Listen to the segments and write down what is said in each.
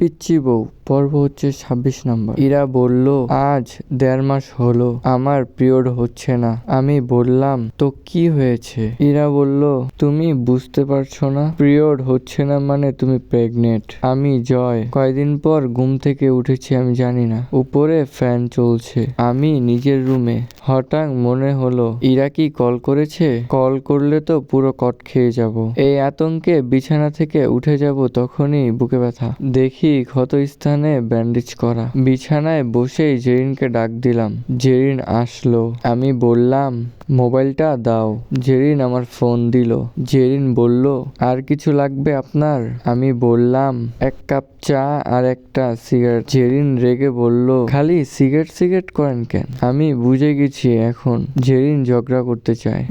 পিচ্চি বউ পর্ব হচ্ছে 26 নম্বর। ইরা বলল, আজ 1.5 মাস হলো আমার পিরিয়ড হচ্ছে না। আমি বললাম, তো কি হয়েছে? ইরা বলল, তুমি বুঝতে পারছো না? পিরিয়ড হচ্ছে না মানে তুমি প্রেগনেন্ট। আমি জয়। কয়দিন পর ঘুম থেকে উঠেছি আমি জানি না। উপরে ফ্যান চলছে, আমি নিজের রুমে। হঠাৎ মনে হলো ইরা কি কল করেছে। কল করলে তো পুরো কট খেয়ে যাব। এই আতঙ্কে বিছানা থেকে উঠে যাব, তখনই বুকে ব্যথা। দেখি ক্ষত স্থানে ব্যান্ডেজ করা। বিছানায় বসেই জেরিনকে ডাক দিলাম। জেরিন আসলো। আমি বললাম, মোবাইলটা দাও। জেরিন আমার ফোন দিল। জেরিন বলল, আর কিছু লাগবে আপনার? আমি বললাম, 1 কাপ চা আর একটা সিগারেট। জেরিন রেগে বলল, খালি সিগারেট করেন কেন? আমি বুঝে গেছি এখন জেরিন ঝগড়া করতে চায়।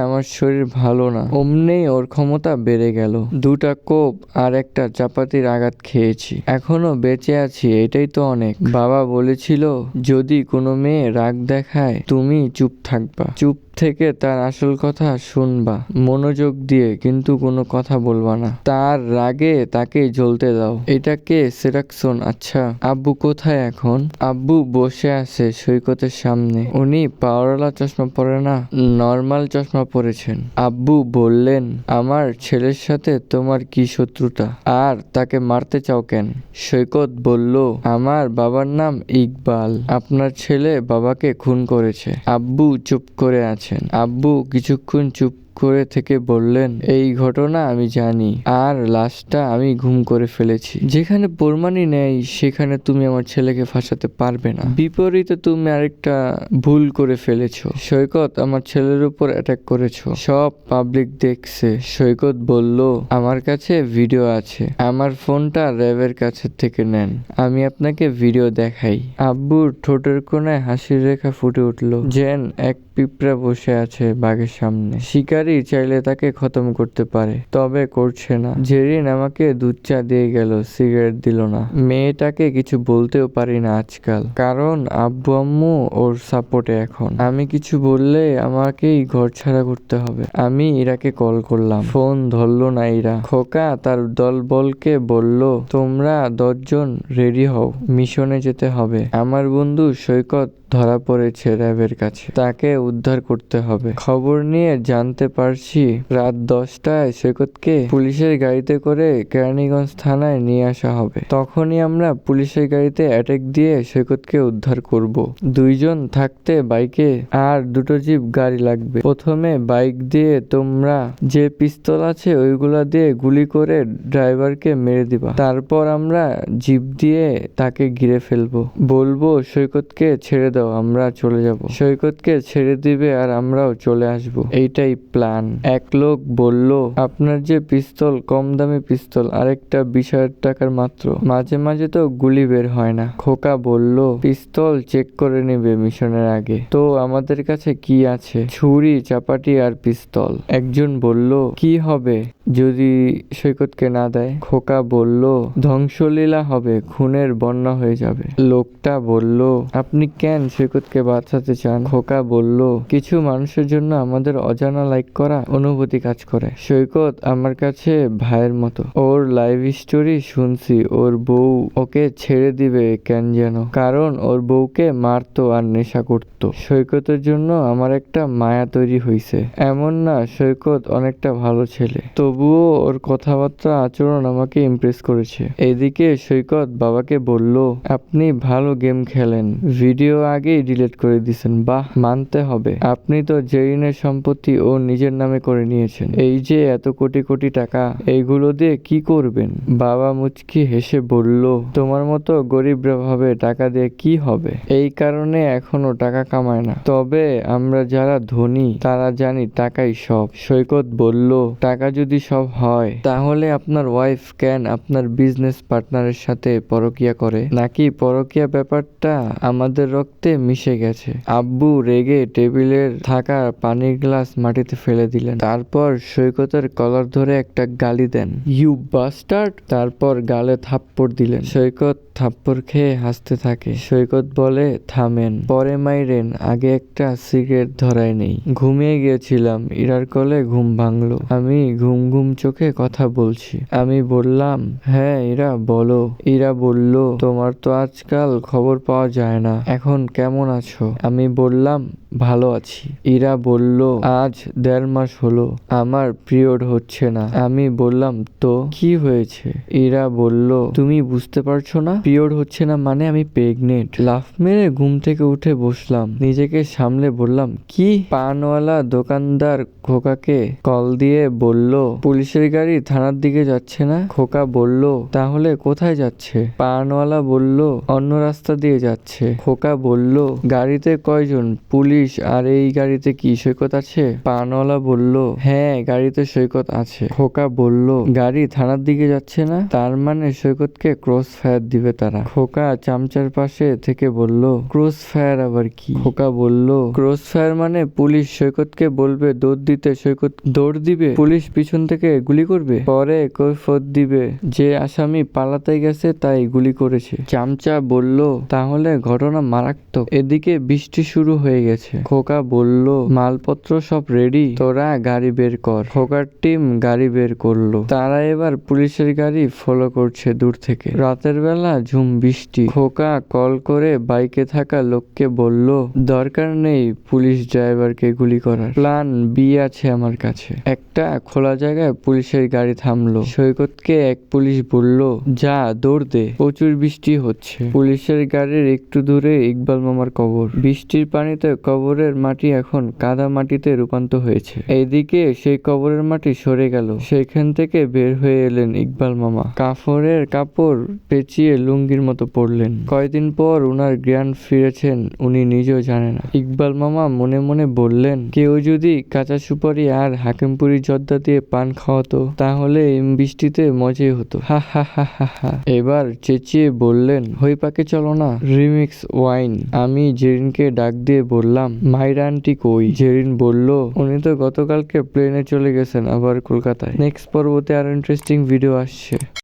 আমার শরীর ভালো না। অমনেই ওর ক্ষমতা বেড়ে গেল। 2টা কোপ আর একটা চাপাতির আঘাত খেয়েছি, এখনো বেঁচে আছি, এটাই তো অনেক। বাবা বলেছিল, যদি কোনো মেয়ে রাগ দেখায় তুমি চুপ থাকবা, চুপ থেকে তার আসল কথা শুনবা মনোযোগ দিয়ে, কিন্তু কোনো কথা বলবা না। তার রাগে তাকে জ্বলতে দাও। এটাকে সেডাকশন। আচ্ছা, আব্বু কোথায় এখন? আব্বু বসে আছে সৈকতের সামনে। উনি পাওয়ারওয়ালা চশমা পরে না, নর্মাল চশমা পরেছেন। আব্বু বললেন, আমার ছেলের সাথে তোমার কি শত্রুতা, আর তাকে মারতে চাও কেন? সৈকত বলল, আমার বাবার নাম ইকবাল। আপনার ছেলে বাবাকে খুন করেছে। আব্বু চুপ করে আছেন। আব্বু কিছুক্ষণ চুপ করে থেকে বললেন, এই ঘটনা আমি জানি, আর লাশটা আমি গুম করে ফেলেছি। যেখানে প্রমাণই নেই সেখানে তুমি আমার ছেলেকে ফাঁসাতে পারবে না। বিপরীতে তুমি আরেকটা ভুল করে ফেলেছো। সৈকত, আমার ছেলের উপর অ্যাটাক করেছো, সব পাবলিক দেখছে। সৈকত বলল, আমার কাছে ভিডিও আছে। আমার ফোনটা র্যাবের কাছে থেকে নেন, আমি আপনাকে ভিডিও দেখাই। আব্বুর ঠোঁটের কোণায় হাসির রেখা ফুটে উঠল। যেন এক পিঁপড়া বসে আছে বাঘের সামনে। শিকারী চাইলে তাকে খতম করতে পারে, তবে করছে না। জেরিন আমাকে দুধ চা দিয়ে গেল, সিগারেট দিল না। মেয়েটাকে কিছু বলতেও পারি না আজকাল, কারণ আব্বু আম্মু ওর সাপোর্টে এখন। আমি কিছু বললে আমাকেই ঘর ছাড়া করতে হবে। আমি ইরাকে কল করলাম, ফোন ধরলো না ইরা। খোকা তার দলবলকে বলল, তোমরা 10 জন রেডি হও, মিশনে যেতে হবে। আমার বন্ধু সৈকত ধরা পড়েছে র্যাবের কাছে, তাকে উদ্ধার করতে হবে। খবর নিয়ে জানতে পারছি রাত 10টায় সৈকতকে পুলিশের গাড়িতে করে কেরানীগঞ্জ থানায় নিয়ে আসা হবে। তখনই আমরা পুলিশের গাড়িতে অ্যাটাক দিয়ে সৈকতকে উদ্ধার করব। 2 জন থাকতে বাইকে আর 2টো জিপ গাড়ি লাগবে। প্রথমে বাইক দিয়ে তোমরা যে পিস্তল আছে ওইগুলা দিয়ে গুলি করে ড্রাইভারকে মেরে দিবা। তারপর আমরা জিপ দিয়ে তাকে ঘিরে ফেলবো, বলবো সৈকতকে ছেড়ে দাও, আমরা চলে যাব। সৈকতকে ছেড়ে দিবে আর আমরাও চলে আসব। এইটাই প্ল্যান। এক লোক বলল, আপনার যে পিস্তল কম দামি পিস্তল, আরেকটা 20,000 টাকার মাত্র, মাঝে মাঝে তো গুলি বের হয় না। খোকা বলল, পিস্তল চেক করে নেবে মিশনের আগে। তো আমাদের কাছে কি আছে? ছুরি, চাপাটি আর পিস্তল। একজন বলল, কি হবে যদি সৈকতকে না দেয়? খোকা বলল, ধ্বংসলীলা হবে, খুনের বন্যা হয়ে যাবে। লোকটা বলল, আপনি কেন সৈকতকে বাঁচাতে চান? খোকা বলল, কিছু মানুষের জন্য আমাদের অজানা লাইক করা অনুভূতি কাজ করে। সৈকত আমার কাছে ভাইয়ের মতো। ওর লাইফ স্টোরি শুনছি, ওর বউ ওকে ছেড়ে দিবে কেন যেন, কারণ ওর বউকে মারতো আর নেশা করতো। সৈকতের জন্য আমার একটা মায়া তৈরি হইছে। এমন না সৈকত অনেকটা ভালো ছেলে, তবুও ওর কথাবার্তা আচরণ আমাকে ইমপ্রেস করেছে। এদিকে সৈকত বাবাকে বলল, আপনি ভালো গেম খেলেন, ভিডিও আগেই ডিলিট করে দিছেন। বাহ, মানতে হবে। আপনি তো জেরিনের সম্পত্তি ও নিজের নামে করে নিয়েছেন। এই যে এত কোটি কোটি টাকা, এইগুলো দিয়ে কি করবেন? বাবা মুচকি হেসে বলল, তোমার মতো গরিবরা ভাবে টাকা দিয়ে কি হবে, এই কারণে এখনো টাকা কামায় না। তবে আমরা যারা ধনী তারা জানি টাকাই সব। সৈকত বলল, টাকা যদি সব হয় তাহলে আপনার ওয়াইফ কেন আপনার বিজনেস পার্টনারের সাথে পরকিয়া করে? নাকি পরকিয়া ব্যাপারটা আমাদের রক্তে মিশে গেছে? আব্বু রেগে টেবিলের থাকা পানির গ্লাস মাটিতে ফেলে দিলেন। তারপর সৈকতের কলার ধরে একটা গালি দেন, ইউ বাস্টার্ড। তারপর গালে থাপ্পড় দিলেন। সৈকত থাপ্পড় খেয়ে হাসতে থাকে। সৈকত বলে, থামেন, পরে মাইরেন, আগে একটা সিগারেট ধরাই নেই। ঘুমিয়ে গিয়েছিলাম, ইরার কোলে ঘুম ভাঙলো। আমি ঘুম ঘুম চোখে কথা বলছি। আমি বললাম, হ্যাঁ ইরা বলো। ইরা বলল, তোমার তো আজকাল খবর পাওয়া যায় না, এখন কেমন আছো? আমি বললাম, ভালো আছি। ইরা বলল, আজ 1.5 মাস হলো আমার পিরিয়ড হচ্ছে না। আমি বললাম, তো কি হয়েছে? ইরা বলল, তুমি বুঝতে পারছো না? পিরিয়ড হচ্ছে না মানে আমি প্রেগনেন্ট। লাফ মেরে ঘুম থেকে উঠে বসলাম, নিজেকে সামলে বললাম, কি? পানওয়ালা দোকানদার খোকাকে কল দিয়ে বলল, পুলিশের গাড়ি থানার দিকে যাচ্ছে না। খোকা বলল, তাহলে কোথায় যাচ্ছে? পানওয়ালা বলল, অন্য রাস্তা দিয়ে যাচ্ছে। খোকা বলল, গাড়িতে কয়জন? পুলিশ আর এই গাড়িতে কি সৈকত আছে? পানওয়ালা বলল, হ্যাঁ গাড়িতে সৈকত আছে। খোকা বলল, গাড়ি থানার দিকে যাচ্ছে না, তার মানে সৈকতকে ক্রস ফায়ার দিবে তারা। খোকা চামচার পাশে থেকে বলল, ক্রস ফায়ার আবার কি? খোকা বলল, ক্রস ফায়ার মানে পুলিশ সৈকতকে বলবে দৌড় দিতে, সৈকত দৌড় দিবে, পুলিশ পিছন থেকে গুলি করবে, পরে কৈফিয়ত দিবে যে আসামি পালাতে গেছে তাই গুলি করেছে। চামচা বলল, তাহলে ঘটনা মারাত্মক। এদিকে বৃষ্টি শুরু হয়ে গেছে। খোকা বলল, মালপত্র সব রেডি, তোরা গাড়ি বের কর। খোকার টিম গাড়ি বের করলো। তারা এবার পুলিশের গাড়ি ফলো করছে দূর থেকে। রাতের বেলা ঝুম বৃষ্টি। খোকা কল করে বাইকে থাকা লোককে বলল, দরকার নেই পুলিশ ড্রাইভারকে গুলি করার, প্ল্যান বি আছে আমার কাছে। একটা খোলা জায়গায় পুলিশের গাড়ি থামলো। সৈকতকে এক পুলিশ বলল, যা দৌড় দে, প্রচুর বৃষ্টি হচ্ছে। পুলিশের গাড়ির একটু দূরে ইকবাল মামার কবর। বৃষ্টির পানিতে কবরের মাটি এখন কাদা মাটিতে রূপান্তর হয়েছে। এইদিকে সেই কবরের মাটি সরে গেল। সেখান থেকে বের হয়ে এলেন ইকবাল মামা। কাফনের কাপড় পেঁচিয়ে লুঙ্গির মতো পড়লেন। কয়দিন পর উনার জ্ঞান ফিরেছেন উনি নিজেও জানে না। ইকবাল মামা মনে মনে বললেন, কেউ যদি কাঁচা সুপারি আর হাকিমপুরি জর্দা দিয়ে পান খাওয়াতো তাহলে বৃষ্টিতে মজাই হতো। হা হা হা হা হা। এবার চেঁচিয়ে বললেন, হই পাকে চলো না, রিমিক্স ওয়াইন। আমি জেরিনকে ডাক দিয়ে বললাম, মাইরা আন্টি কই? জেরিন বলল, উনি তো গতকালকে প্লেনে চলে গেছেন আবার কলকাতায়। নেক্সট পর্বতে আরো ইন্টারেস্টিং ভিডিও আসছে।